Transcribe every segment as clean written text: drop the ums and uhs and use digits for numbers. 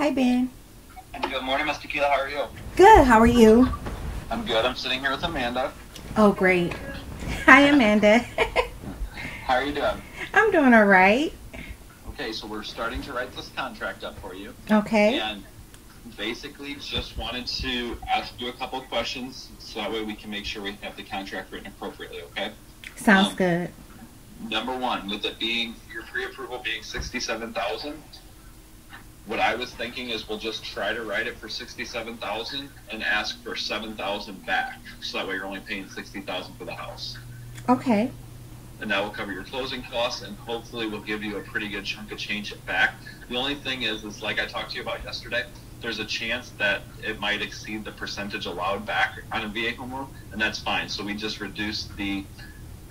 Hi, Ben. Good morning, Miss Tequila. How are you? Good. How are you? I'm good. I'm sitting here with Amanda. Oh, great. Hi, Amanda. How are you doing? I'm doing all right. Okay, so we're starting to write this contract up for you. Okay. And basically just wanted to ask you a couple of questions so that way we can make sure we have the contract written appropriately, okay? Sounds good. Number one, with it being, your pre-approval being 67,000, what I was thinking is we'll just try to write it for 67,000 and ask for 7,000 back. So that way you're only paying 60,000 for the house. Okay. And that will cover your closing costs and hopefully will give you a pretty good chunk of change back. The only thing is like I talked to you about yesterday, there's a chance that it might exceed the percentage allowed back on a VA home loan, and that's fine. So we just reduce the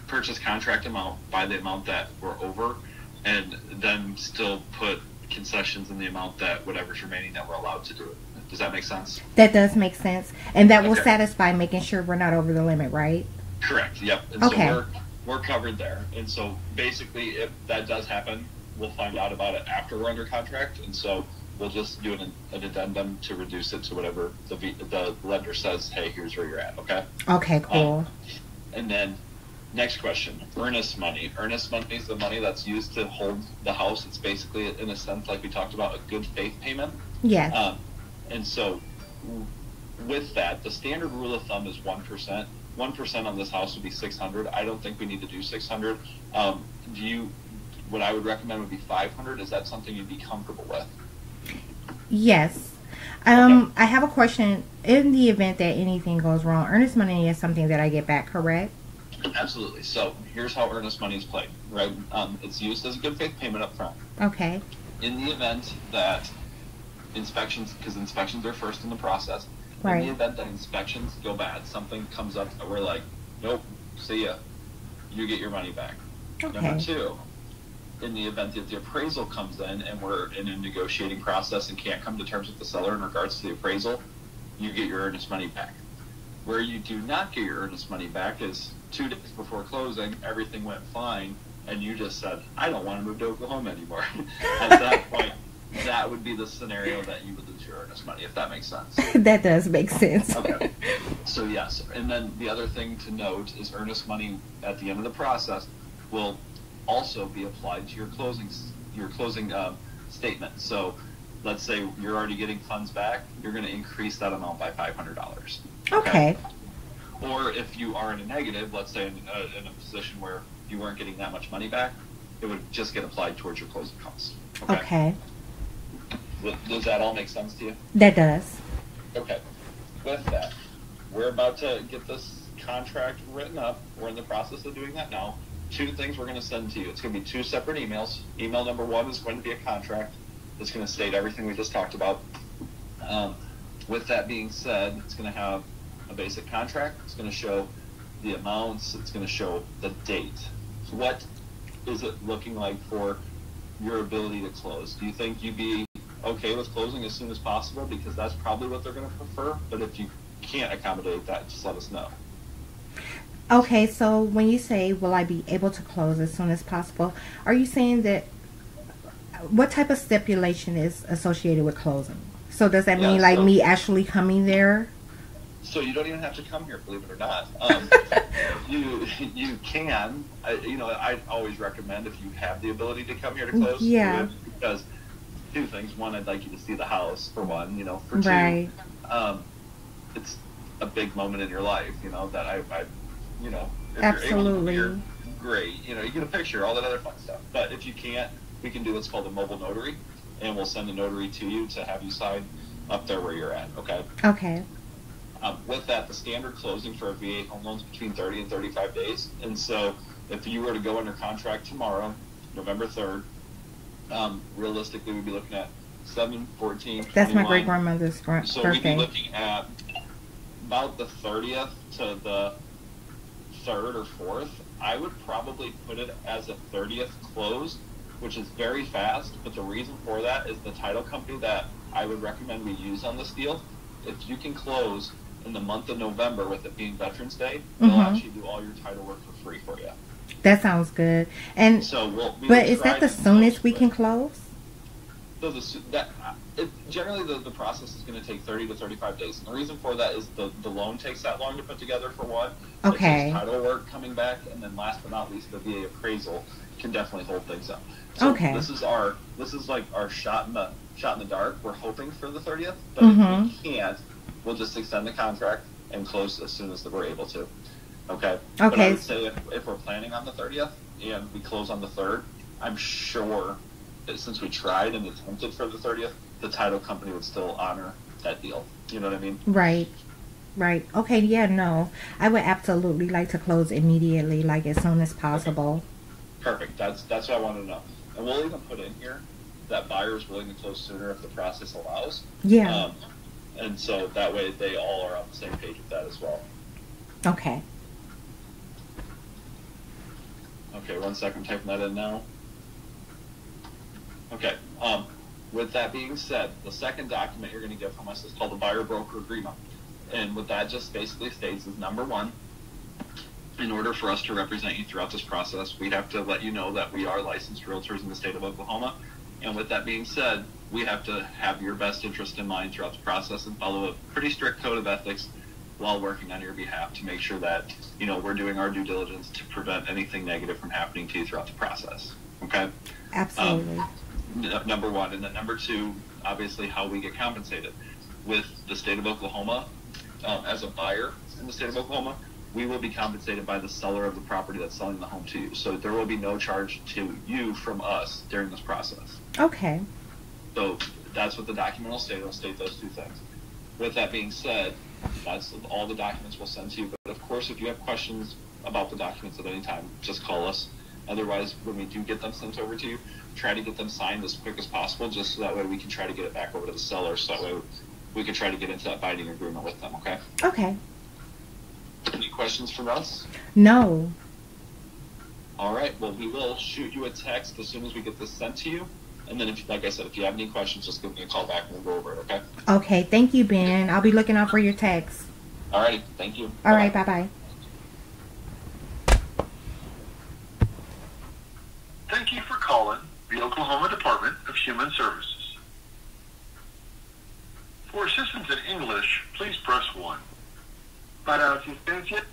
purchase contract amount by the amount that we're over, and then still put concessions in the amount that whatever's remaining that we're allowed to do it. Does that make sense? That does make sense. And that will Okay. satisfy making sure we're not over the limit, right? Correct. Yep. And Okay. so we're covered there. And so basically, if that does happen, we'll find out about it after we're under contract. And so we'll just do an addendum to reduce it to whatever the lender says. Hey, here's where you're at. Okay. Okay, cool. And then next question, earnest money. Earnest money is the money that's used to hold the house. It's basically, in a sense, like we talked about, a good faith payment. Yes. And so with that, the standard rule of thumb is 1%. 1% on this house would be 600. I don't think we need to do 600. What I would recommend would be 500. Is that something you'd be comfortable with? Yes. Okay. I have a question. In the event that anything goes wrong, earnest money is something that I get back, correct? Absolutely. So here's how earnest money is played, right? It's used as a good faith payment up front. Okay. In the event that inspections, because inspections are first in the process, Right. in the event that inspections go bad, something comes up that we're like, nope, see ya, you get your money back. Okay. Number two, in the event that the appraisal comes in and we're in a negotiating process and can't come to terms with the seller in regards to the appraisal, you get your earnest money back. Where you do not get your earnest money back is 2 days before closing, everything went fine, and you just said, I don't want to move to Oklahoma anymore. At that point, that would be the scenario that you would lose your earnest money, if that makes sense. That does make sense. Okay. So yes, and then the other thing to note is earnest money at the end of the process will also be applied to your closing statement. So let's say you're already getting funds back, you're going to increase that amount by $500. Okay. Or if you are in a negative, let's say in a position where you weren't getting that much money back, it would just get applied towards your closing costs. Okay. Does that all make sense to you? That does. Okay. With that, we're about to get this contract written up. We're in the process of doing that now. 2 things we're going to send to you. It's going to be 2 separate emails. Email number 1 is going to be a contract. It's going to state everything we just talked about. With that being said, it's going to have a basic contract. It's going to show the amounts. It's going to show the date. So what is it looking like for your ability to close? Do you think you'd be okay with closing as soon as possible? Because that's probably what they're going to prefer. But if you can't accommodate that, just let us know. Okay, so when you say, will I be able to close as soon as possible, are you saying that what type of stipulation is associated with closing? So does that mean like me actually coming there? So you don't even have to come here, believe it or not. You can. I always recommend if you have the ability to come here to close. Yeah. Do it, because 2 things. 1, I'd like you to see the house, for 1. For 2, Right. It's a big moment in your life. That I if Absolutely. you're able to come here, great. You get a picture, all that other fun stuff. But if you can't, we can do what's called a mobile notary, and we'll send a notary to you to have you sign up there where you're at. Okay. Okay. With that, the standard closing for a VA home loan is between 30 and 35 days. And so if you were to go under contract tomorrow, November 3rd, realistically, we'd be looking at 7/14/21. That's my great grandmother's So birthday. we'd be looking at about the 30th to the 3rd or 4th. I would probably put it as a 30th close, which is very fast. But the reason for that is the title company that I would recommend we use on this deal. If you can close in the month of November, with it being Veterans Day, they'll actually do all your title work for free for you. That sounds good. And So but is that the soonest we can close? So generally the process is going to take 30 to 35 days. And the reason for that is the loan takes that long to put together for one. Okay. It's title work coming back, and then last but not least, the VA appraisal can definitely hold things up. So okay. This is like our shot in the dark. We're hoping for the 30th, but Mm-hmm. if we can't, we'll just extend the contract and close as soon as we're able to. Okay. Okay. But I would say if we're planning on the 30th and we close on the 3rd, I'm sure that since we tried and attempted for the 30th, the title company would still honor that deal. You know what I mean? Right. Right. Okay. Yeah. No, I would absolutely like to close immediately, like as soon as possible. Perfect. That's what I wanted to know. And we'll even put in here that buyer is willing to close sooner if the process allows. Yeah. And so that way they all are on the same page with that as well. Okay. Okay, 1 second, typing that in now. Okay. With that being said, the second document you're going to get from us is called the buyer broker agreement. And what that just basically states is, number one, in order for us to represent you throughout this process, we'd have to let you know that we are licensed realtors in the state of Oklahoma. And with that being said, we have to have your best interest in mind throughout the process and follow a pretty strict code of ethics while working on your behalf to make sure that, we're doing our due diligence to prevent anything negative from happening to you throughout the process. Okay? Absolutely. Number one. And then number two, obviously how we get compensated. With the state of Oklahoma, as a buyer in the state of Oklahoma, we will be compensated by the seller of the property that's selling the home to you. So there will be no charge to you from us during this process. Okay. So that's what the document will state. It'll state those two things. With that being said, that's all the documents we'll send to you. But of course, if you have questions about the documents at any time, just call us. Otherwise, when we do get them sent over to you, try to get them signed as quick as possible, just so that way we can try to get it back over to the seller, so that way we can try to get into that binding agreement with them, okay? Okay. Any questions from us? No. All right. Well, we will shoot you a text as soon as we get this sent to you. And then, like I said, if you have any questions, just give me a call back and we'll go over it, okay? Okay. Thank you, Ben. I'll be looking out for your text. All righty. Thank you. All right. Bye-bye. Thank you for calling the Oklahoma Department of Human Services. For assistance in English, please press 1. Para asistencia.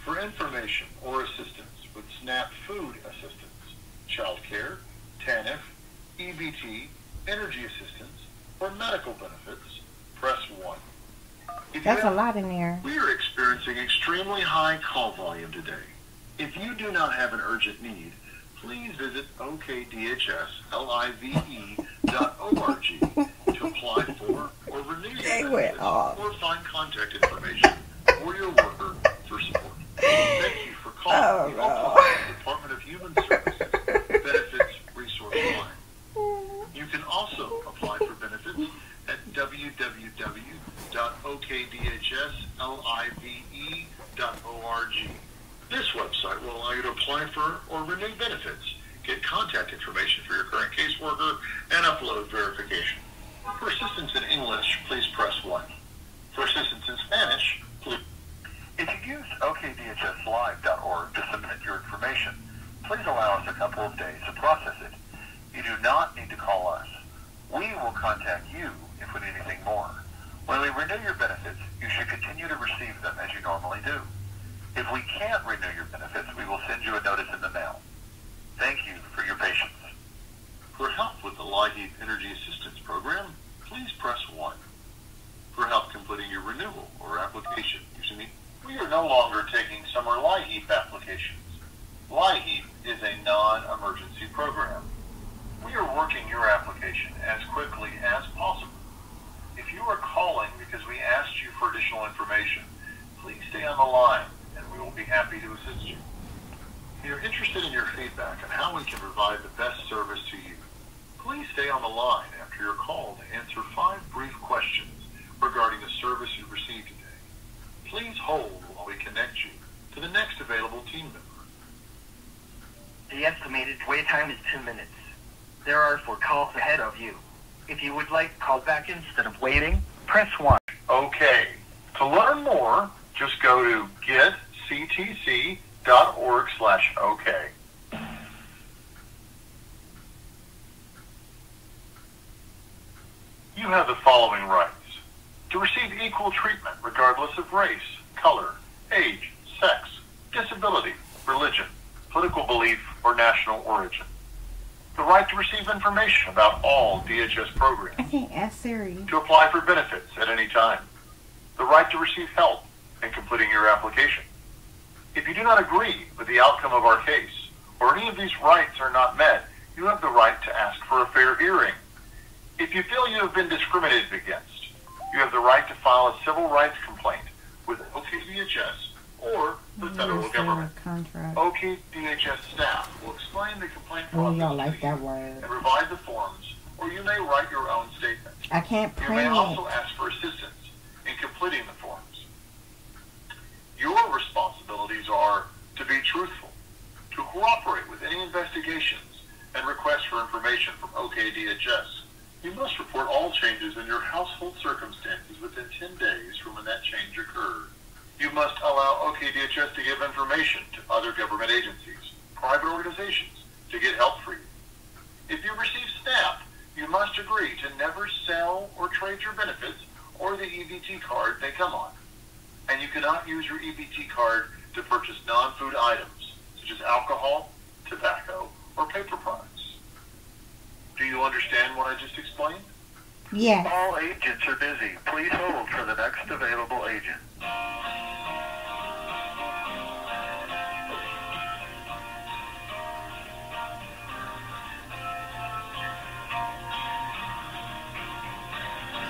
For information or assistance with SNAP food assistance, child care, TANF, EBT, energy assistance, or medical benefits, press 1. That's a lot in there. We are experiencing extremely high call volume today. If you do not have an urgent need, please visit okdhslive.org to apply for or renew your benefits or find contact information for your worker for support. Thank you for calling the Oklahoma Department of Human Services Benefits Resource Line. You can also apply for benefits at www.okdhslive.org. This website will allow you to apply for or renew benefits, get contact information for your current caseworker, and upload verification. For assistance in English, please press 1. For assistance in Spanish, please. If you use okdhslive.org to submit your information, please allow us a couple of days to process it. You do not need to call us. We will contact you if we need anything more. When we renew your benefits, you should continue to receive them as you normally do. If we can't renew your benefits, we will send you a notice in the mail. Thank you for your patience. For help with the LIHEAP Energy Assistance Program, please press 1. For help completing your renewal or application using it, we are no longer taking summer LIHEAP applications. LIHEAP is a non-emergency program. We are working your application as quickly as possible. If you are calling because we asked you for additional information, please stay on the line and we will be happy to assist you. We are interested in your feedback on how we can provide the best service to you. Please stay on the line after your call to answer 5 brief questions regarding the service you received today. Please hold while we connect you to the next available team member. The estimated wait time is 2 minutes. There are 4 calls ahead of you. If you would like to call back instead of waiting, press 1. Okay. To learn more, just go to getctc.org/OK. following rights: to receive equal treatment regardless of race, color, age, sex, disability, religion, political belief, or national origin. The right to receive information about all DHS programs. I can't ask Siri. To apply for benefits at any time. The right to receive help in completing your application. If you do not agree with the outcome of our case, or any of these rights are not met, you have the right to ask for a fair hearing. If you feel you have been discriminated against, you have the right to file a civil rights complaint with OKDHS or the federal government. Contract. OKDHS staff will explain the complaint Oh, process y'all like to that you word. and provide the forms, or you may write your own statement. I can't You print may it. also ask for assistance in completing the forms. Your responsibilities are to be truthful, to cooperate with any investigations and requests for information from OKDHS. You must report all changes in your household circumstances within 10 days from when that change occurred. You must allow OKDHS to give information to other government agencies, private organizations, to get help for you. If you receive SNAP, you must agree to never sell or trade your benefits or the EBT card they come on. And you cannot use your EBT card to purchase non-food items, such as alcohol, tobacco, or paper products. Do you understand what I just explained? Yes. All agents are busy. Please hold for the next available agent.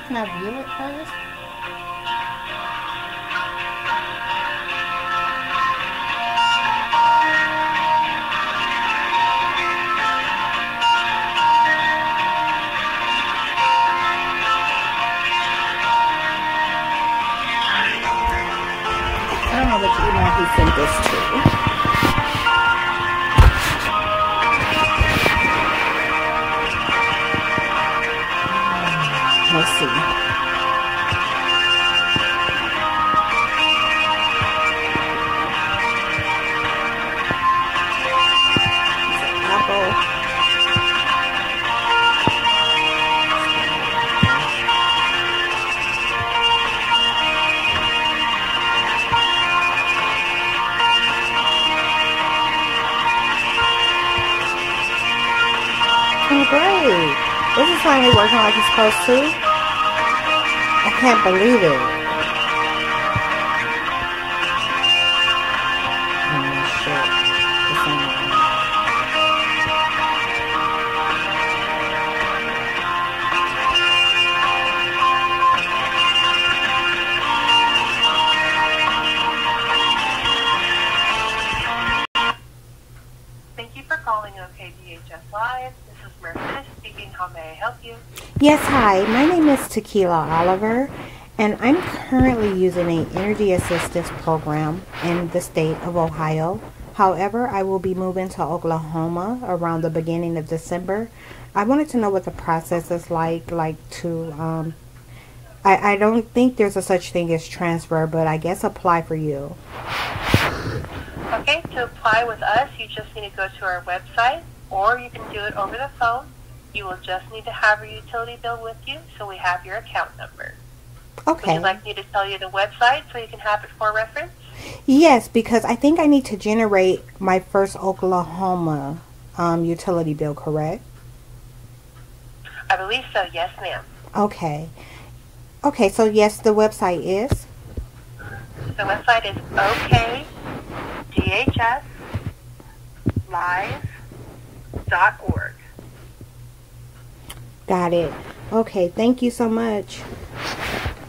Can I view it first? I don't know which email he sent this to. Let's see. Apple. Oh, great. This is finally working like it's supposed to. I can't believe it. Oh, shit. This ain't right. Thank you for calling OKDHS Live. This is Marissa speaking. How may I help you? Yes, hi. My name is Tequila Oliver, and I'm currently using an energy assistance program in the state of Ohio. However, I will be moving to Oklahoma around the beginning of December. I wanted to know what the process is like to, I don't think there's a such thing as transfer, but I guess apply for you. Okay, to apply with us, you just need to go to our website, or you can do it over the phone. You will just need to have your utility bill with you, so we have your account number. Would Okay. you like me to tell you the website so you can have it for reference? Yes, because I think I need to generate my first Oklahoma utility bill, correct? I believe so, yes ma'am. Okay. Okay, so yes, the website is? The website is okdhslive.org. Got it. Okay, thank you so much.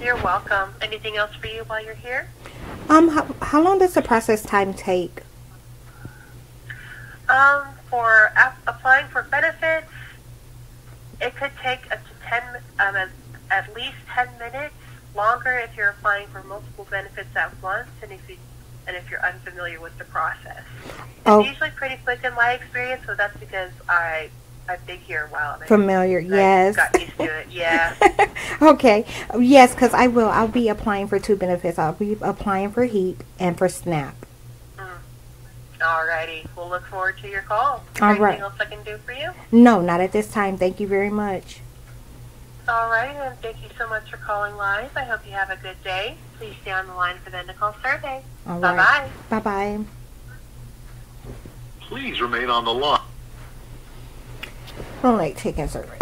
You're welcome. Anything else for you while you're here? How long does the process time take? For applying for benefits, it could take up to at least 10 minutes. Longer if you're applying for multiple benefits at once, and if you're unfamiliar with the process. Oh. It's usually pretty quick in my experience, so that's because I've been here a while. And Familiar, yes. Got used to it, yeah. Okay, yes, because I'll be applying for 2 benefits. I'll be applying for HEAP and for SNAP. Alrighty, we'll look forward to your call. All Anything right. else I can do for you? No, not at this time. Thank you very much. All right, and thank you so much for calling live. I hope you have a good day. Please stay on the line for the end of call survey. All Bye-bye. right. Bye-bye. Please remain on the line. I don't like taking surveys.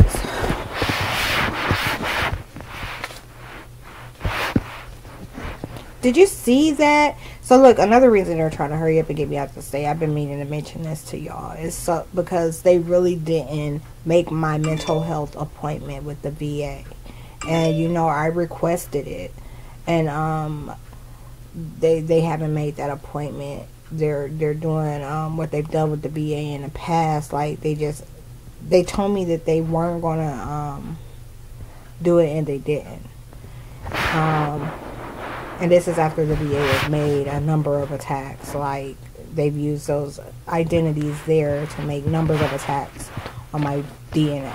Did you see that? So look, another reason they're trying to hurry up and get me out to stay, I've been meaning to mention this to y'all, is so because they really didn't make my mental health appointment with the VA. And you know, I requested it, and they haven't made that appointment. They're doing what they've done with the VA in the past. Like they told me that they weren't gonna do it, and they didn't. And this is after the VA has made a number of attacks. Like, they've used those identities there to make numbers of attacks on my DNA.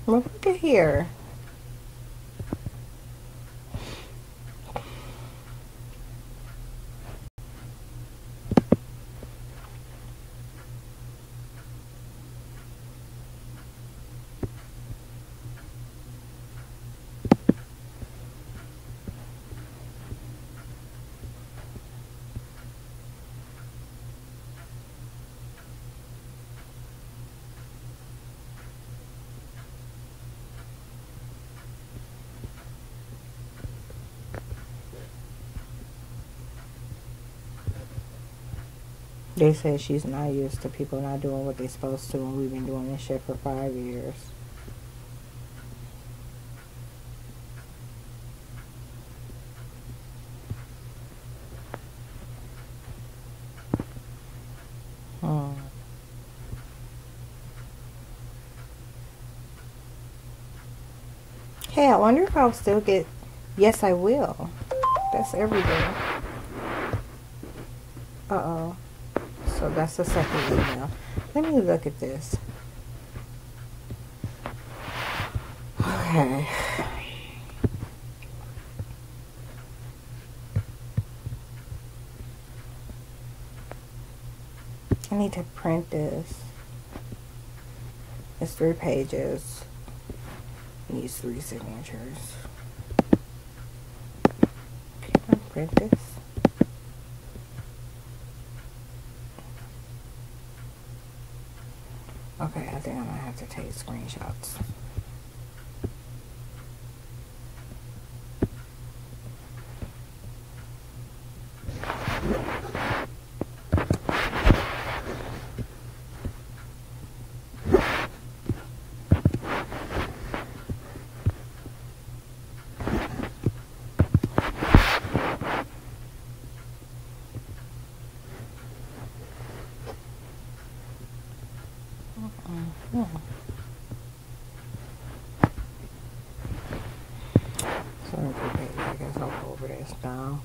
Well, look at here. They said she's not used to people not doing what they're supposed to, and we've been doing this shit for 5 years. Hey, I wonder if I'll still get... Yes, I will. That's every day. Uh-oh. So that's the second email. Let me look at this. Okay. I need to print this. It's 3 pages. It needs 3 signatures. Can I print this? Okay, I think I'm gonna have to take screenshots. So I guess I'll go over this now.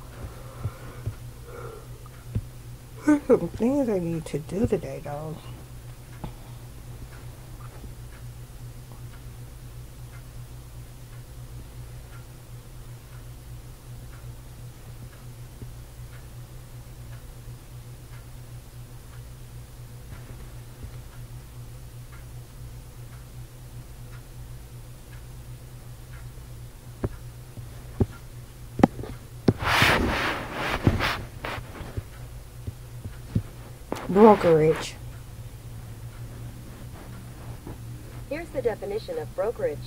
There's some things I need to do today, though. Brokerage. Here's the definition of brokerage: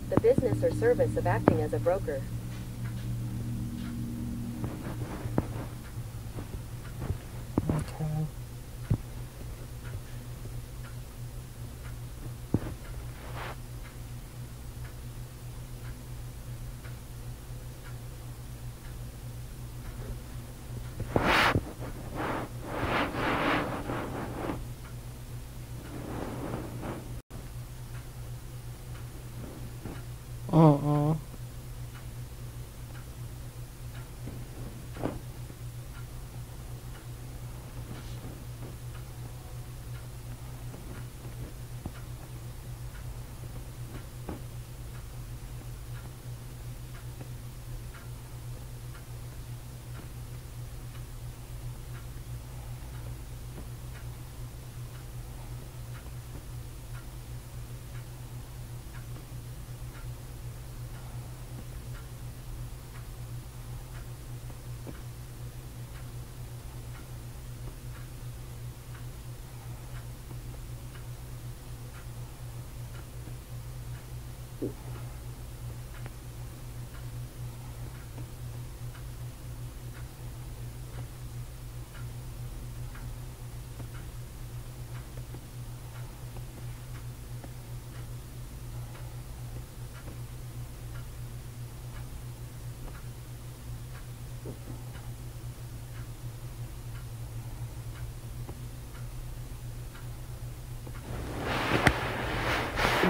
the business or service of acting as a broker. Okay.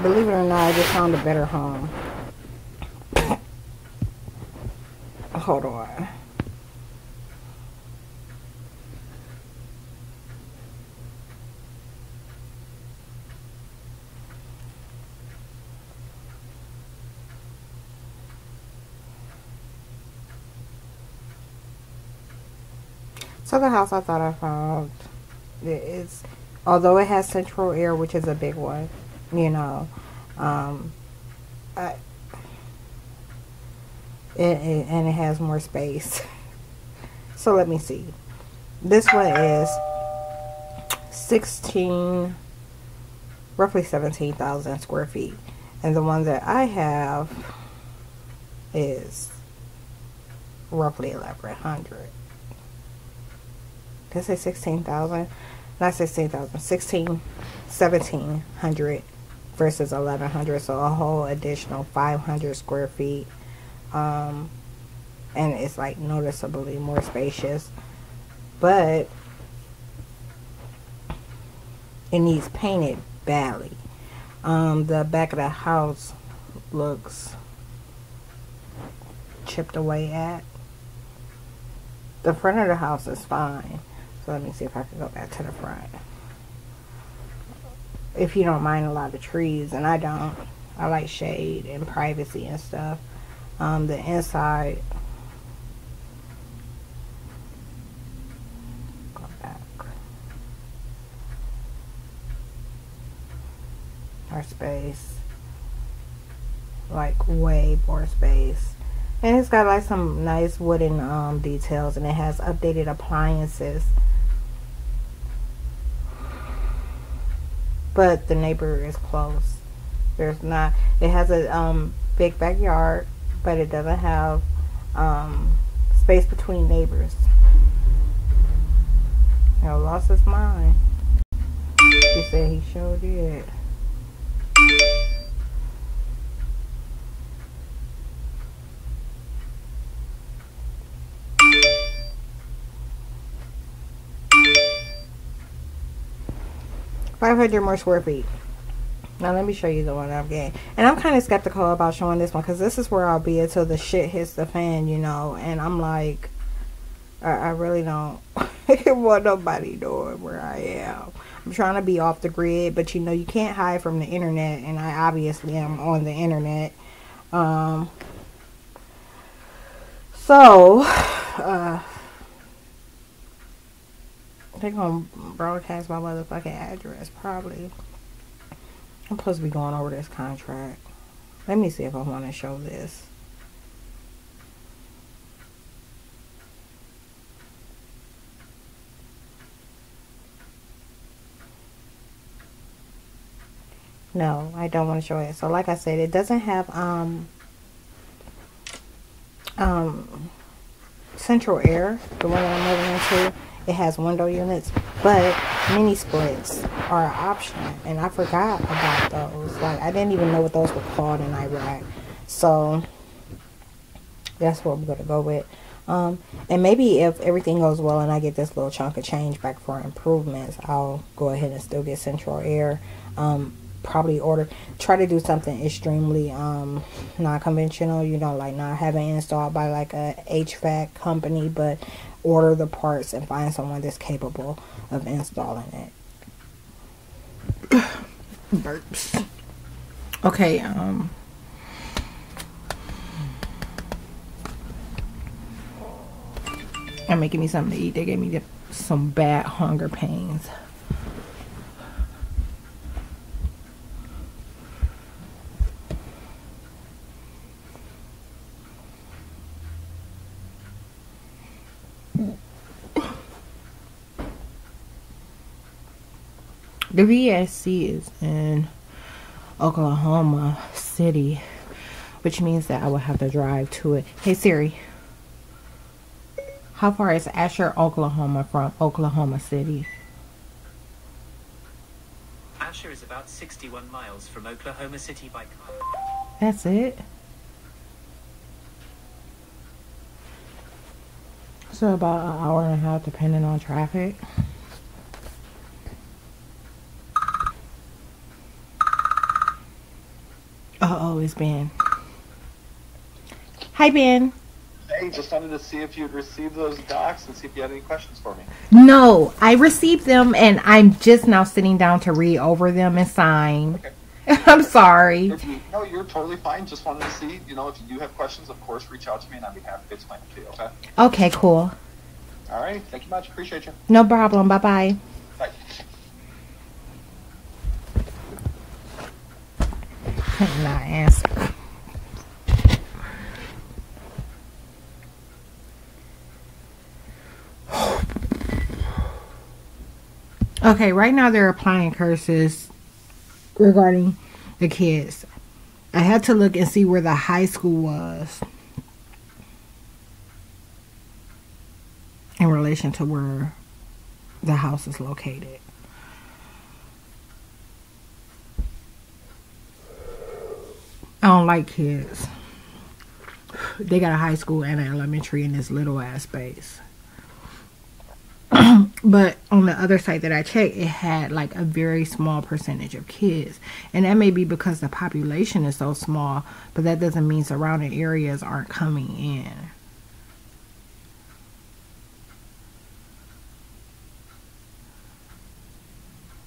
Believe it or not, I just found a better home. Hold on. So the house I thought I found, it's, although it has central air, which is a big one, you know, and it has more space. So let me see. This one is roughly 17,000 square feet, and the one that I have is roughly 1,100. Did I say 16,000? Not 16,000. 1,700 versus 1,100. So a whole additional 500 square feet. And it's like noticeably more spacious. But it needs painted badly. The back of the house looks chipped away at. The front of the house is fine. So let me see if I can go back to the front. If you don't mind a lot of trees, and I don't. I like shade and privacy and stuff. The inside. Go back. Our space. Like way more space. And it's got like some nice wooden details, and it has updated appliances. But the neighbor is close. There's not, it has a big backyard, but it doesn't have space between neighbors. You know, lost his mind. He said he sure did. $500 more square feet. Now let me show you the one I'm getting. And I'm kind of skeptical about showing this one, because this is where I'll be until the shit hits the fan, you know. And I'm like, I really don't want nobody knowing where I am. I'm trying to be off the grid, but you know, you can't hide from the internet, and I obviously am on the internet. They're gonna broadcast my motherfucking address, probably. I'm supposed to be going over this contract. Let me see if I want to show this. No, I don't want to show it. So like I said, it doesn't have central air, the one that I'm moving into. It has window units, but mini splits are an option, and I forgot about those. Like, I didn't even know what those were called in Iraq. So that's what we're gonna go with. And maybe if everything goes well and I get this little chunk of change back for improvements, I'll go ahead and still get central air. Probably try to do something extremely non-conventional, you know, like not having it installed by like a HVAC company, but order the parts and find someone that's capable of installing it. Burps. Okay, I'm making me something to eat. They gave me some bad hunger pains. The VSC is in Oklahoma City, which means that I will have to drive to it. Hey Siri, how far is Asher, Oklahoma from Oklahoma City? Asher is about 61 miles from Oklahoma City by car. That's it? So about an hour and a half depending on traffic. Uh-oh, it's Ben. Hi, Ben. Hey, just wanted to see if you'd received those docs and see if you had any questions for me. No, I received them and I'm just now sitting down to read over them and sign. Okay. I'm sorry. No, you're totally fine. Just wanted to see, if you do have questions, of course, reach out to me and I'd be happy to explain it to you, okay? Okay, cool. All right. Thank you much. Appreciate you. No problem. Bye-bye. Bye. Could not answer. Okay, right now they're applying curses regarding the kids. I had to look and see where the high school was in relation to where the house is located. I don't like kids. They got a high school and an elementary in this little ass space. But on the other site that I checked, it had like a very small percentage of kids. And that may be because the population is so small, but that doesn't mean surrounding areas aren't coming in.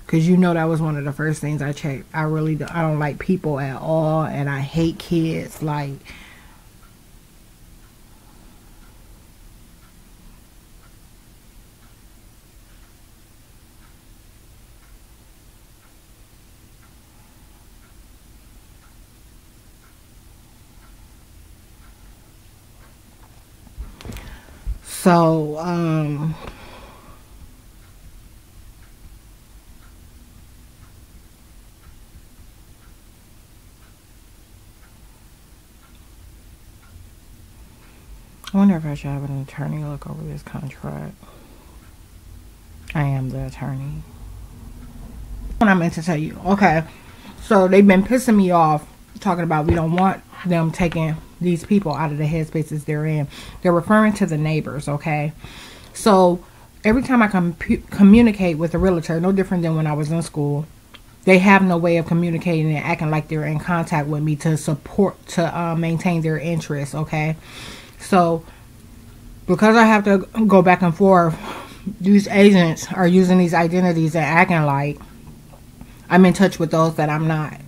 Because that was one of the first things I checked. I don't like people at all, and I hate kids. Like, so, I wonder if I should have an attorney look over this contract. I am the attorney. What I meant to tell you. Okay. So they've been pissing me off talking about we don't want them taking these people out of the headspaces they're in. They're referring to the neighbors, okay? So every time I communicate with a realtor, no different than when I was in school, they have no way of communicating and acting like they're in contact with me to maintain their interests, okay? So, because I have to go back and forth, these agents are using these identities and acting like I'm in touch with those that I'm not.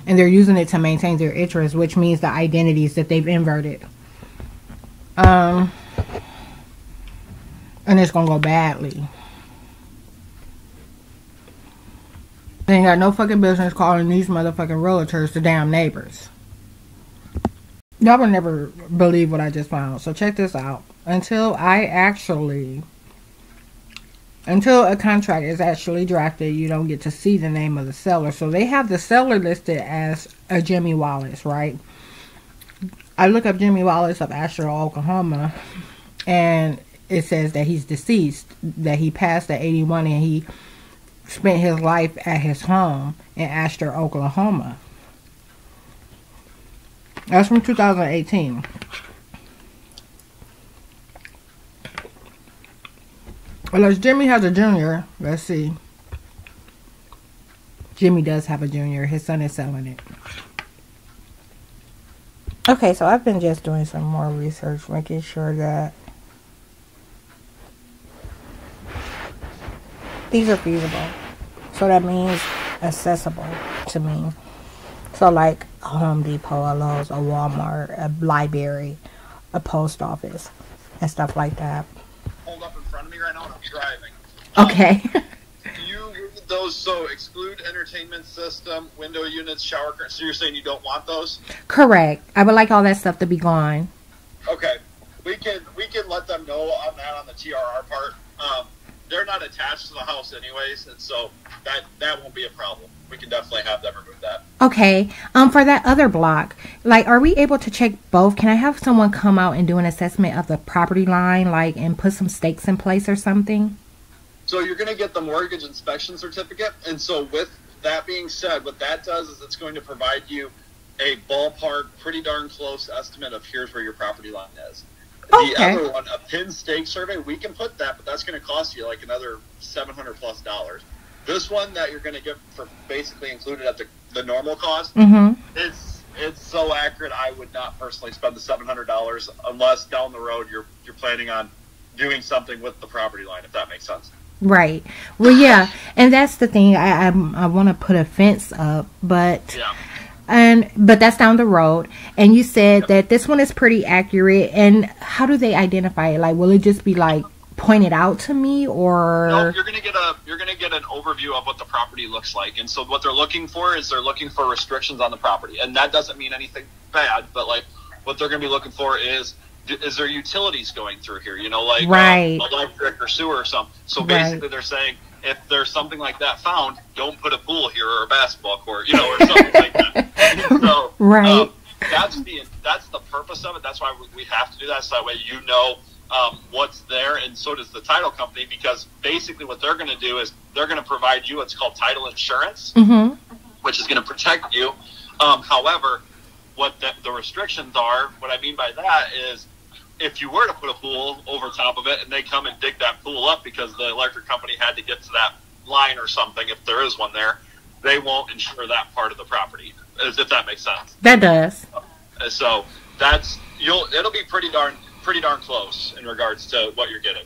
And they're using it to maintain their interests, which means the identities that they've inverted. And it's going to go badly. They ain't got no fucking business calling these motherfucking realtors the damn neighbors. Y'all will never believe what I just found. So check this out. Until a contract is actually drafted, you don't get to see the name of the seller. So they have the seller listed as a Jimmy Wallace, right? I look up Jimmy Wallace of Asher, Oklahoma, and it says that he's deceased, that he passed at 81 and he spent his life at his home in Asher, Oklahoma. That's from 2018. Unless Jimmy has a junior. Let's see. Jimmy does have a junior. His son is selling it. Okay, so I've been just doing some more research, making sure that these are feasible. So that means accessible to me. So like a Home Depot, a Lowe's, a Walmart, a library, a post office, and stuff like that. Hold up in front of me right now and I'm driving. Okay. You read those, so exclude entertainment system, window units, shower curtains. So you're saying you don't want those? Correct. I would like all that stuff to be gone. Okay. We can let them know on that on the TRR part. They're not attached to the house anyways, and so that won't be a problem. we can definitely have them remove that. Okay. For that other block, like, are we able to check both? Can I have someone come out and do an assessment of the property line, like, and put some stakes in place or something? So you're going to get the mortgage inspection certificate. And so with that being said, what that does is it's going to provide you a ballpark, pretty darn close estimate of here's where your property line is. Okay. The other one, a pin stake survey, we can put that, but that's going to cost you like another $700+. This one that you're going to get for basically included at the normal cost, it's so accurate. I would not personally spend the $700 unless down the road you're planning on doing something with the property line, if that makes sense. Right. Well, yeah, and that's the thing. I want to put a fence up, but but that's down the road. And you said that this one is pretty accurate. And how do they identify it? Like, will it just be like pointed out to me, or? No, you're gonna get an overview of what the property looks like. And so what they're looking for is they're looking for restrictions on the property, and that doesn't mean anything bad. But like, what they're gonna be looking for is there utilities going through here? You know, like electric or sewer or something. So basically, they're saying if there's something like that found, don't put a pool here or a basketball court, you know, or something like that. So that's the purpose of it. That's why we have to do that. So that way you know what's there, and so does the title company, because basically what they're going to do is they're going to provide you what's called title insurance, which is going to protect you. However, what the restrictions are, what I mean by that is, if you were to put a pool over top of it and they come and dig that pool up because the electric company had to get to that line or something, if there is one there, they won't insure that part of the property, as if that makes sense. That does. So it'll be pretty darn close in regards to what you're getting.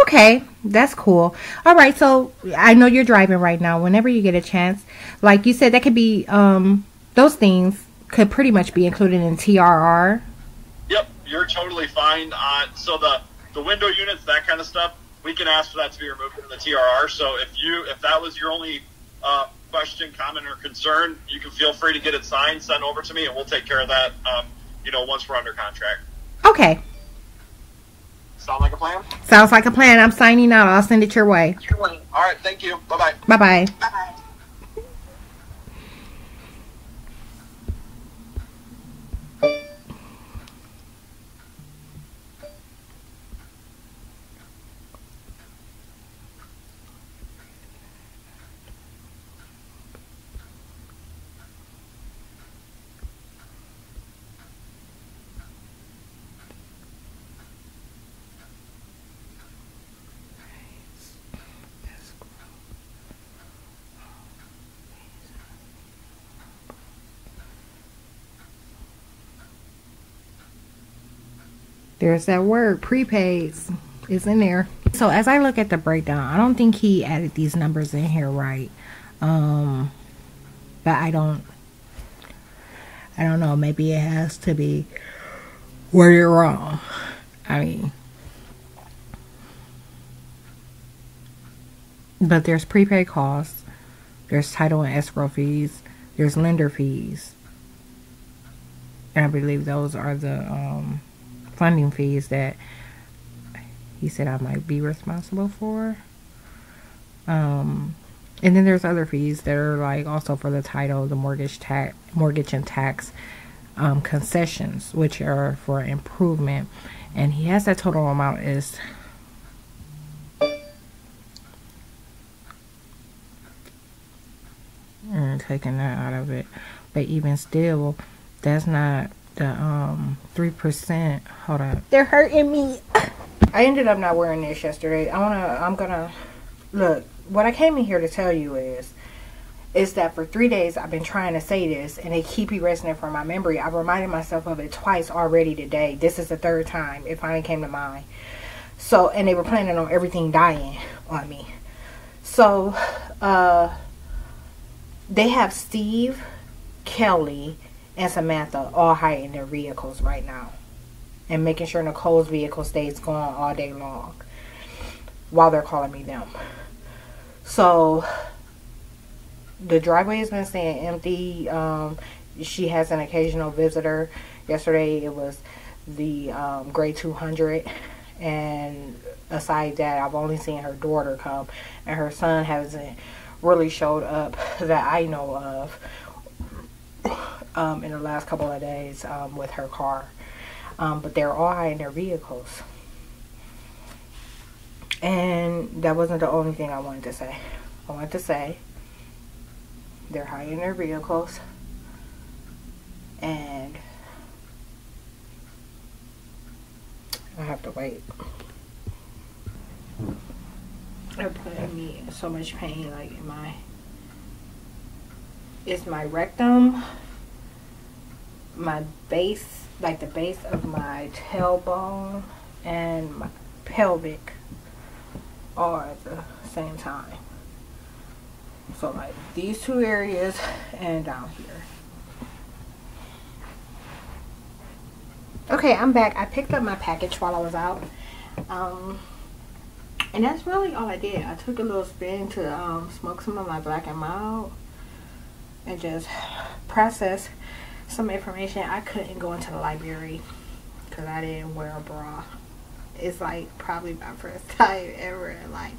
Okay, that's cool. All right, so I know you're driving right now. Whenever you get a chance, like you said, that could be those things could pretty much be included in TRR. Yep, you're totally fine. So the window units, that kind of stuff, we can ask for that to be removed from the TRR. So if that was your only question, comment, or concern, you can feel free to get it signed, sent over to me, and we'll take care of that. Once we're under contract. Okay. Sound like a plan? Sounds like a plan. I'm signing out. I'll send it your way. All right. Thank you. Bye-bye. Bye-bye. Bye-bye. There's that word, prepaids. It's in there. So as I look at the breakdown, I don't think he added these numbers in here right. But I don't know. Maybe it has to be worded wrong. I mean, but there's prepaid costs, there's title and escrow fees, there's lender fees, and I believe those are the funding fees that he said I might be responsible for. And then there's other fees that are like also for the title, the mortgage and tax concessions, which are for improvement. And he has that total amount is taking that out of it. But even still, that's not the 3%. Hold up, they're hurting me. I ended up not wearing this yesterday. I'm gonna look. What I came in here to tell you is that for 3 days I've been trying to say this, and it keep erasing it from my memory. I've reminded myself of it twice already today. This is the third time it finally came to mind. So, and they were planning on everything dying on me. So, they have Steve, Kelly, and Samantha all hiding their vehicles right now, and making sure Nicole's vehicle stays gone all day long while they're calling me them. So the driveway has been staying empty. She has an occasional visitor. Yesterday it was the gray 200, and aside that, I've only seen her daughter come, and her son hasn't really showed up that I know of in the last couple of days with her car. But they're all high in their vehicles. And that wasn't the only thing I wanted to say. I wanted to say they're high in their vehicles. And I have to wait. They're putting me in so much pain, like in it's my rectum, my base, like the base of my tailbone, and my pelvic all at the same time. So like these two areas and down here. Okay, I'm back. I picked up my package while I was out. And that's really all I did. I took a little spin to smoke some of my Black and Mild and just process some information. I couldn't go into the library because I didn't wear a bra. It's like probably my first time ever in life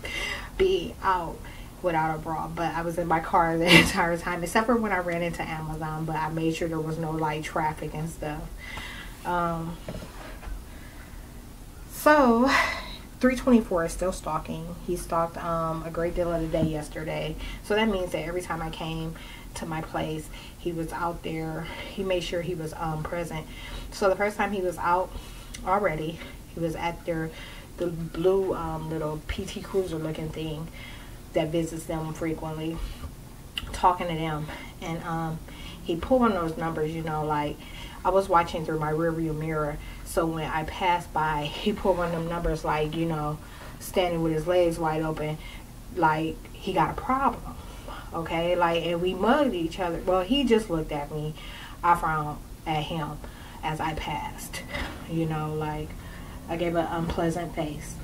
being out without a bra. But I was in my car the entire time, except for when I ran into Amazon. But I made sure there was no like traffic and stuff. So 324 is still stalking. He stalked a great deal of the day yesterday. So that means that every time I came to my place, he was out there. He made sure he was present. So the first time he was out already, he was at the blue little PT Cruiser looking thing that visits them frequently, talking to them. And he pulled one of those numbers, you know, like I was watching through my rearview mirror. So when I passed by, he pulled one of them numbers, like, you know, standing with his legs wide open, like he got a problem. Okay, like, and we mugged each other. Well, he just looked at me. I frowned at him as I passed. You know, like I gave an unpleasant face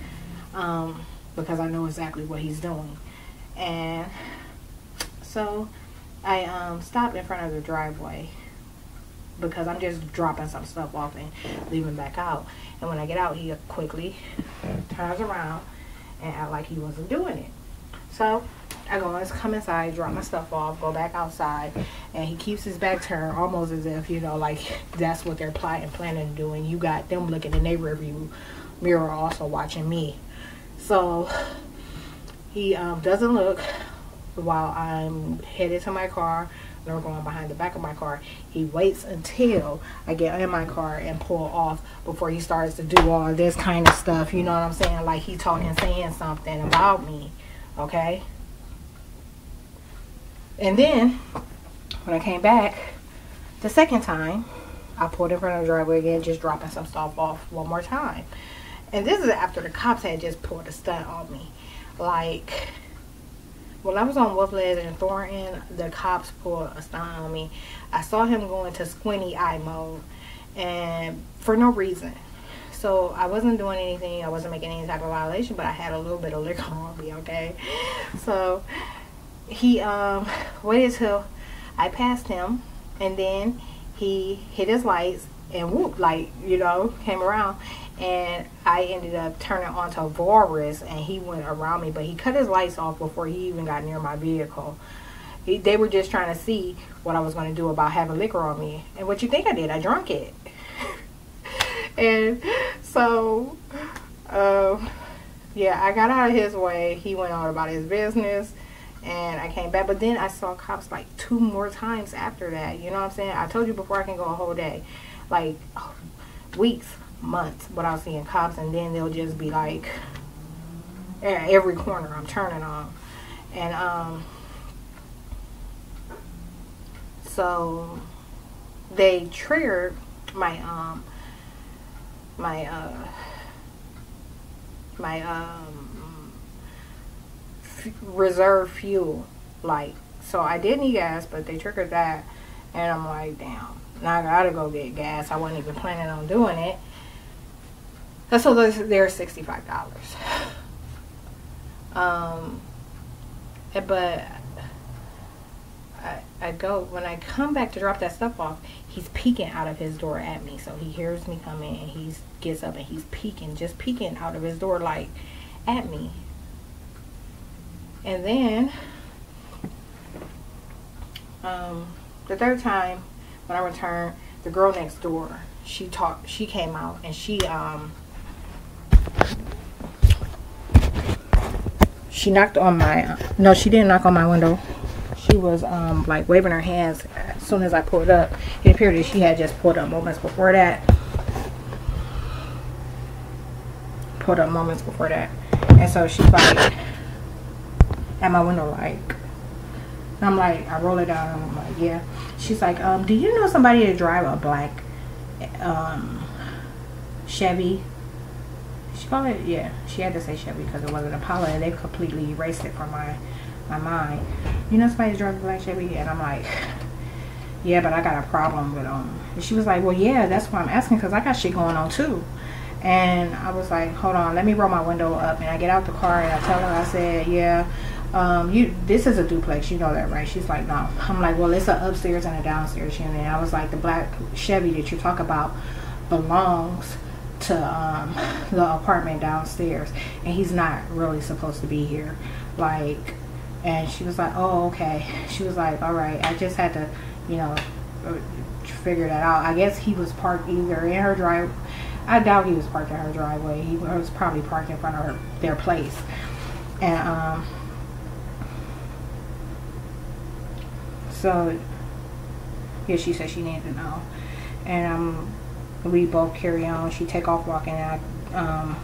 because I know exactly what he's doing. And so I stopped in front of the driveway because I'm just dropping some stuff off and leaving back out. And when I get out, he quickly turns around and act like he wasn't doing it. So I go, let's come inside, drop my stuff off, go back outside, and he keeps his back turned, almost as if, you know, like that's what they're planning to do, and you got them looking in their rearview mirror also watching me. So he doesn't look while I'm headed to my car. We're going behind the back of my car. He waits until I get in my car and pull off before he starts to do all this kind of stuff. You know what I'm saying? Like he talking, saying something about me. Okay? And then, when I came back, the second time, I pulled in front of the driveway again, just dropping some stuff off one more time. And this is after the cops had just pulled a stunt on me. Like, when I was on Wolf Ledge and Thornton, the cops pulled a stunt on me. I saw him go into squinty eye mode, and for no reason. So I wasn't doing anything. I wasn't making any type of violation, but I had a little bit of liquor on me, okay? So he waited till I passed him, and then he hit his lights and whoop, like, you know, came around. And I ended up turning onto Walrus, and he went around me, but he cut his lights off before he even got near my vehicle. They were just trying to see what I was going to do about having liquor on me. And what you think I did? I drank it. And so, yeah, I got out of his way. He went on about his business, and I came back. But then I saw cops like 2 more times after that. You know what I'm saying? I told you before I can go a whole day. Like, weeks, months without seeing cops, and then they'll just be like at every corner I'm turning on. And so they triggered my reserve fuel, like, so I did need gas, but they triggered that, and I'm like, damn, now I gotta go get gas. I wasn't even planning on doing it. So they're $65. But I go, when I come back to drop that stuff off, he's peeking out of his door at me. So he hears me coming, and he gets up and he's peeking, just peeking out of his door, like, at me. And then The third time when I returned, the girl next door, she came out and she knocked on my, no, she didn't knock on my window. She was like waving her hands as soon as I pulled up. It appeared that she had just pulled up moments before that. And so she's like at my window, like, and I'm like, I roll it down and I'm like, yeah. She's like, do you know somebody to drive a black Chevy? She called it, yeah, she had to say Chevy because it wasn't Impala, and they completely erased it from my mind. You know somebody to drive a black Chevy? And I'm like, yeah, but I got a problem with them. And she was like, well, yeah, that's why I'm asking, because I got shit going on too. And I was like, hold on, let me roll my window up. And I get out the car and I tell her, I said, yeah, this is a duplex, you know that, right? She's like, no. I'm like, well, it's an upstairs and a downstairs unit. And I was like, the black Chevy that you talk about belongs to the apartment downstairs, and he's not really supposed to be here. Like, and she was like, oh, okay. She was like, all right, I just had to, you know, figure that out. I guess he was parked either in her drive. I doubt he was parked in her driveway. He was probably parked in front of their place. And so yeah, she said she needed to know. And we both carry on. She take off walking, and I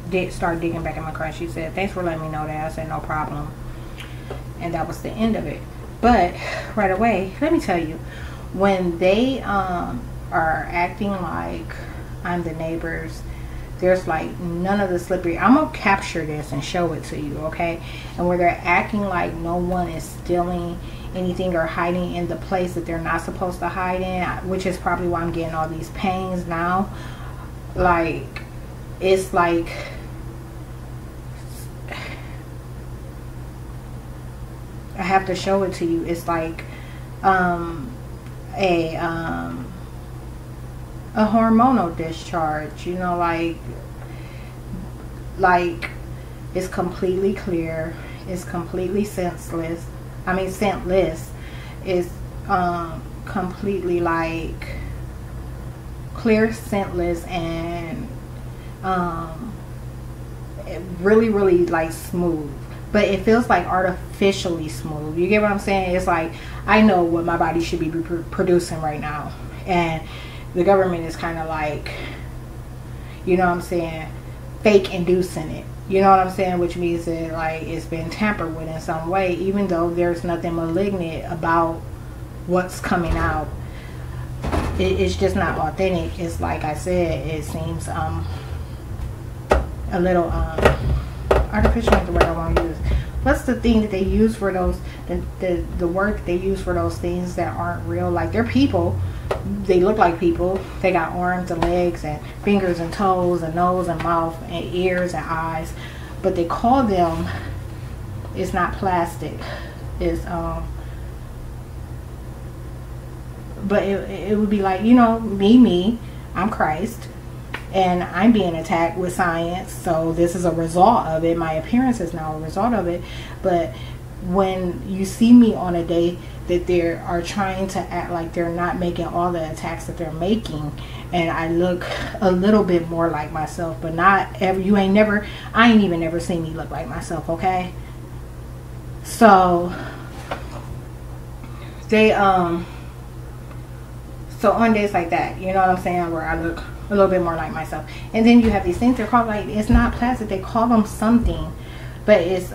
did start digging back in my car. She said, thanks for letting me know that. I said, no problem. And that was the end of it. But right away, let me tell you, when they are acting like I'm the neighbors, there's like none of the slippery. I'm gonna capture this and show it to you, okay? And where they're acting like no one is stealing anything or hiding in the place that they're not supposed to hide in, which is probably why I'm getting all these pains now. Like, it's like, I have to show it to you. It's like a hormonal discharge, you know, like it's completely clear, it's completely scentless. It's completely like clear, scentless, and really like smooth. But it feels like artificially smooth. You get what I'm saying? It's like, I know what my body should be producing right now, and the government is kind of like, you know what I'm saying, fake inducing it. You know what I'm saying? Which means that like it's been tampered with in some way, even though there's nothing malignant about what's coming out. It's just not authentic. It's like I said, it seems a little artificial is the word I want to use. What's the thing that they use for those, the word that they use for those things that aren't real? Like, they're people. They look like people. They got arms and legs and fingers and toes and nose and mouth and ears and eyes. But they call them, it's not plastic. It's, but it would be like, you know, me, I'm Christ. And I'm being attacked with science, so this is a result of it. My appearance is now a result of it. But when you see me on a day that they are trying to act like they're not making all the attacks that they're making, and I look a little bit more like myself, but not ever. I ain't even never seen me look like myself, okay? So they so on days like that, you know what I'm saying, where I look a little bit more like myself, and then you have these things they're called, like, it's not plastic, they call them something, but it's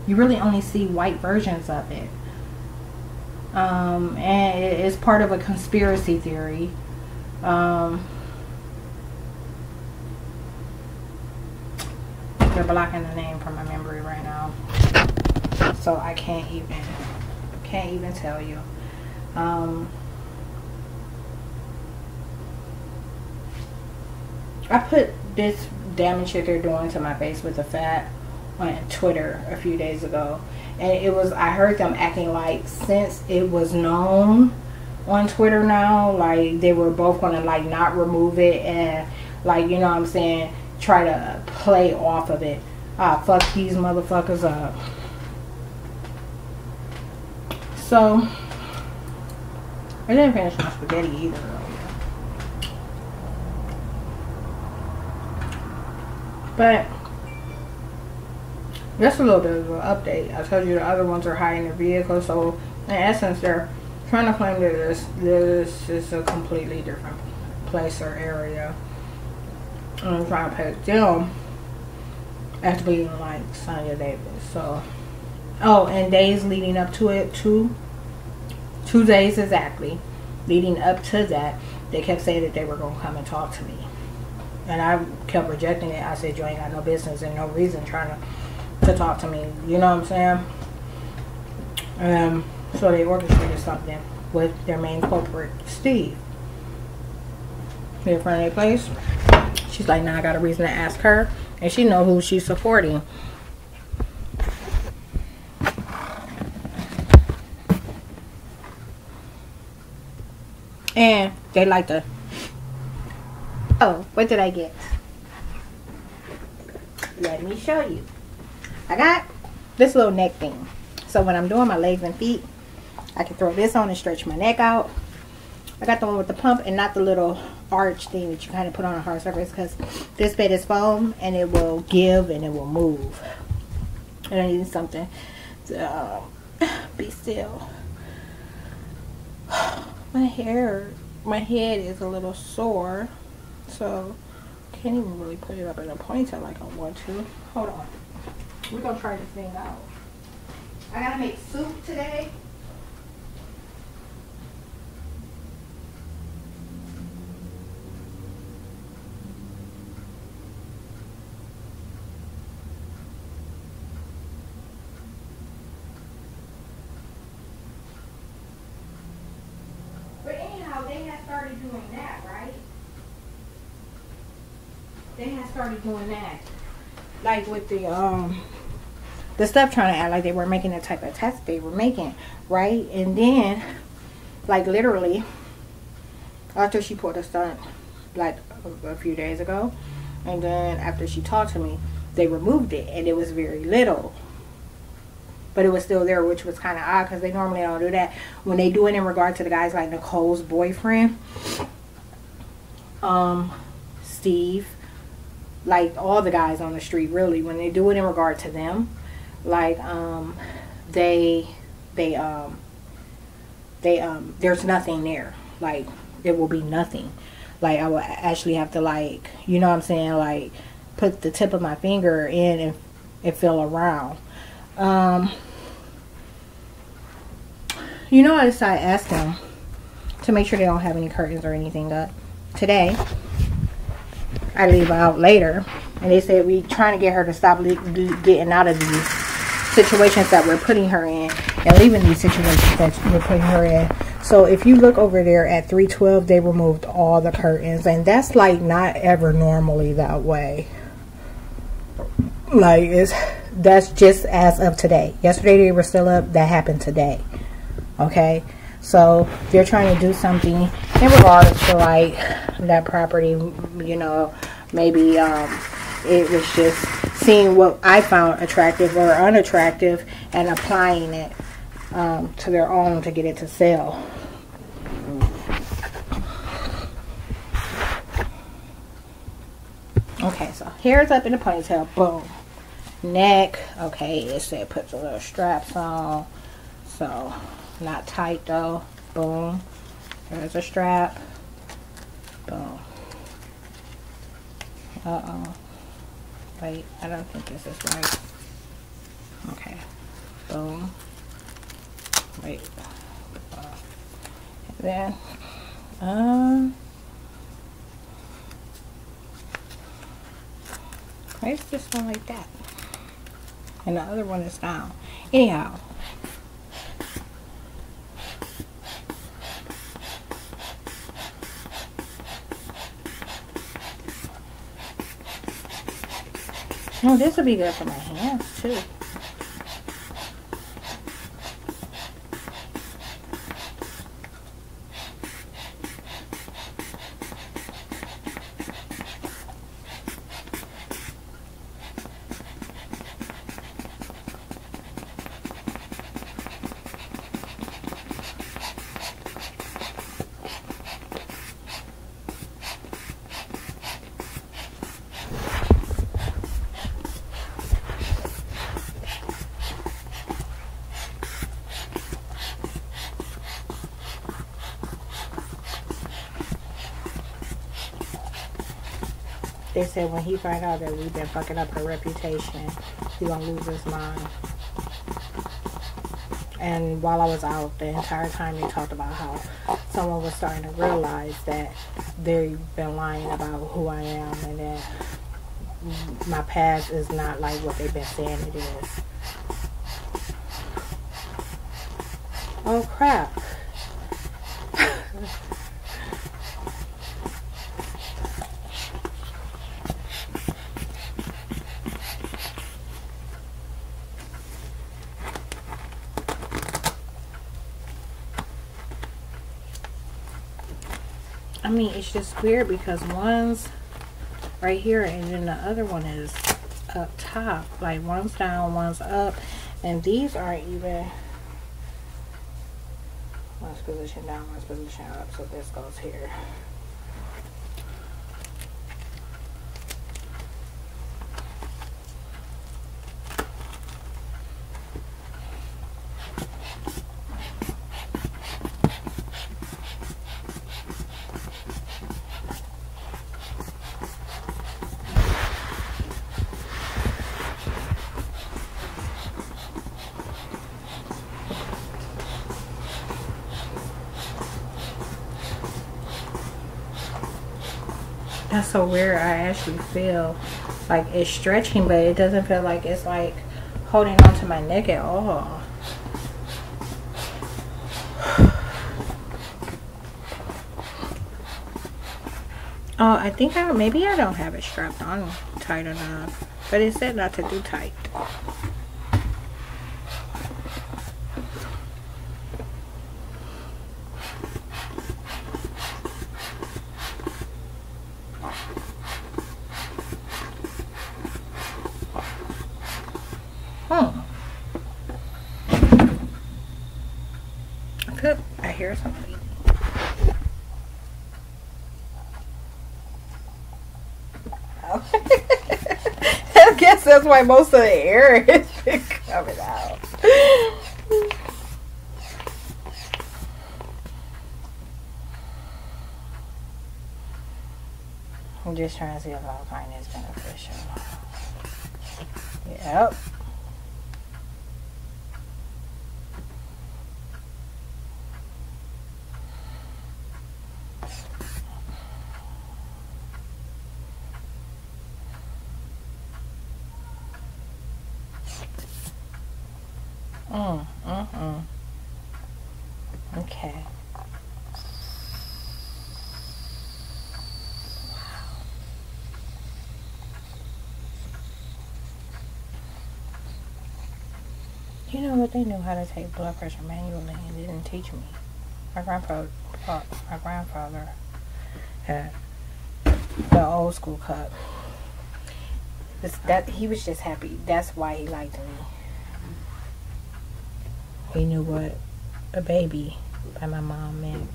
you really only see white versions of it, and it's part of a conspiracy theory. They're blocking the name from my memory right now, so I can't even tell you. I put this damage that they're doing to my face with the fat on Twitter a few days ago, and it was, I heard them acting like, since it was known on Twitter now, like they were both gonna like not remove it and, like, you know what I'm saying, try to play off of it. Fuck these motherfuckers up. So I didn't finish my spaghetti either. But just a little bit of an update. I told you the other ones are hiding their vehicle, so in essence they're trying to claim that this is a completely different place or area. And I'm trying to put them as being like Sonia Davis. So, oh, and days leading up to it, two days exactly leading up to that, they kept saying that they were going to come and talk to me. And I kept rejecting it. I said, you ain't got no business and no reason trying to talk to me. You know what I'm saying? So they orchestrated something with their main culprit, Steve. In front of their place. She's like, now I got a reason to ask her. And she know who she's supporting. And they like to... Oh, what did I get? Let me show you. I got this little neck thing. So when I'm doing my legs and feet, I can throw this on and stretch my neck out. I got the one with the pump and not the little arch thing that you kind of put on a hard surface, because this bed is foam and it will give and it will move. And I need something to be still. My head is a little sore, so can't even really put it up in a ponytail like I want to. Hold on. We're gonna try this thing out. I gotta make soup today. But anyhow, they had started doing that, right? They had started doing that. Like with the stuff, trying to act like they were making the type of test they were making, right? And then, like literally, after she pulled a stunt, like a few days ago, and then after she talked to me, they removed it, and it was very little. But it was still there, which was kind of odd, because they normally don't do that. When they do it in regard to the guys like Nicole's boyfriend, Steve, like all the guys on the street, really, when they do it in regard to them, like there's nothing there. Like it will be nothing. Like I will actually have to, like, you know what I'm saying, like put the tip of my finger in and feel around. You know, I decided to ask them to make sure they don't have any curtains or anything up. Today, I leave out later, and they said we trying to get her to stop getting out of these situations that we're putting her in, and leaving these situations that we're putting her in. So if you look over there at 312, they removed all the curtains, and that's like not ever normally that way. Like that's just as of today. Yesterday they were still up. That happened today. Okay, so they're trying to do something in regards to like that property. You know, maybe it was just seeing what I found attractive or unattractive and applying it to their own to get it to sell. Okay, so hair's up in the ponytail. Boom. Neck. Okay, it said put the little straps on. So, not tight though. Boom. There's a strap. Boom. Uh-oh. Wait, I don't think this is right. Okay. Boom. Wait. And then, why is this one like that? And the other one is down. Anyhow. Oh, this would be good for my hands too. They said when he find out that we've been fucking up her reputation, he gonna lose his mind. And while I was out, the entire time they talked about how someone was starting to realize that they've been lying about who I am and that my past is not like what they've been saying it is. Oh crap. I mean, it's just weird because one's right here and then the other one is up top. Like one's down, one's up, and these aren't even. One's position down, one's position up, so this goes here. That's so weird. I actually feel like it's stretching, but it doesn't feel like it's like holding on to my neck at all. Oh, I think maybe I don't have it strapped on tight enough, but it said not to do tight. I hear something. I guess that's why most of the air is coming out. I'm just trying to see if I'll find this beneficial. Yep. Okay. You know what? They knew how to take blood pressure manually and didn't teach me. My grandfather had the old school cup. He was just happy. That's why he liked me. He knew what a baby by my mom meant.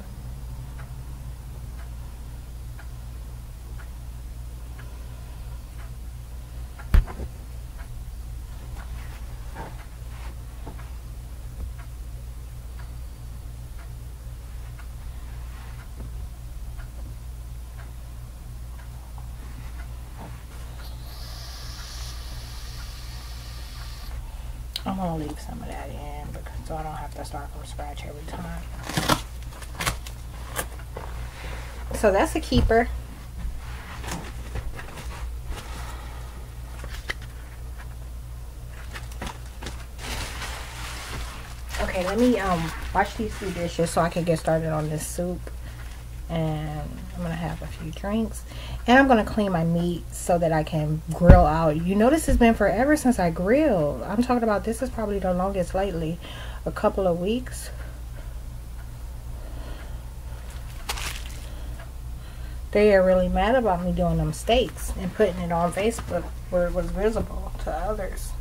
I'm gonna leave some of that in so I don't have to start from scratch every time. So that's a keeper. Okay, let me wash these few dishes so I can get started on this soup. And I'm gonna have a few drinks. And I'm gonna clean my meat so that I can grill out. You know, this has been forever since I grilled. I'm talking about this is probably the longest lately. A couple of weeks. They are really mad about me doing them steaks and putting it on Facebook where it was visible to others.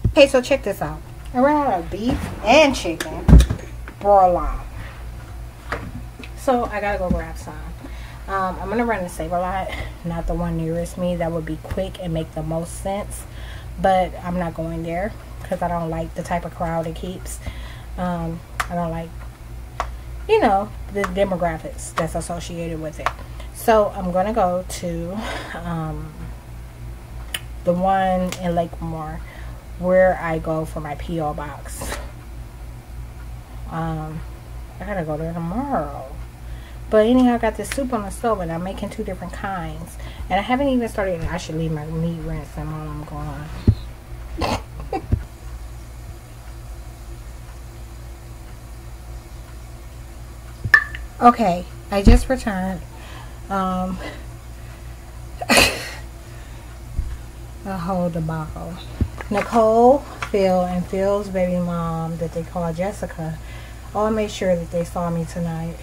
Okay, so check this out. I ran out of beef and chicken broilon. So I gotta go grab some. I'm gonna run the Save-A-Lot, not the one nearest me. That would be quick and make the most sense. But I'm not going there because I don't like the type of crowd it keeps. I don't like, you know, the demographics that's associated with it. So I'm gonna go to the one in Lakemore where I go for my P.O. box. I gotta go there tomorrow. But anyhow, I got this soup on the stove and I'm making 2 different kinds. And I haven't even started. I should leave my meat rinsing while I'm gone. Okay, I just returned. A whole debacle. Nicole, Phil, and Phil's baby mom that they call Jessica all made sure that they saw me tonight.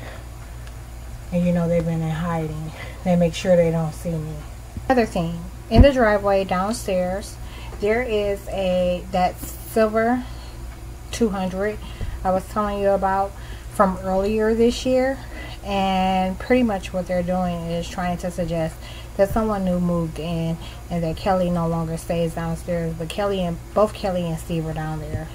And you know they've been in hiding. They make sure they don't see me. Another thing, in the driveway downstairs, there is that silver 200 I was telling you about from earlier this year. And pretty much what they're doing is trying to suggest that someone new moved in and that Kelly no longer stays downstairs. But both Kelly and Steve are down there.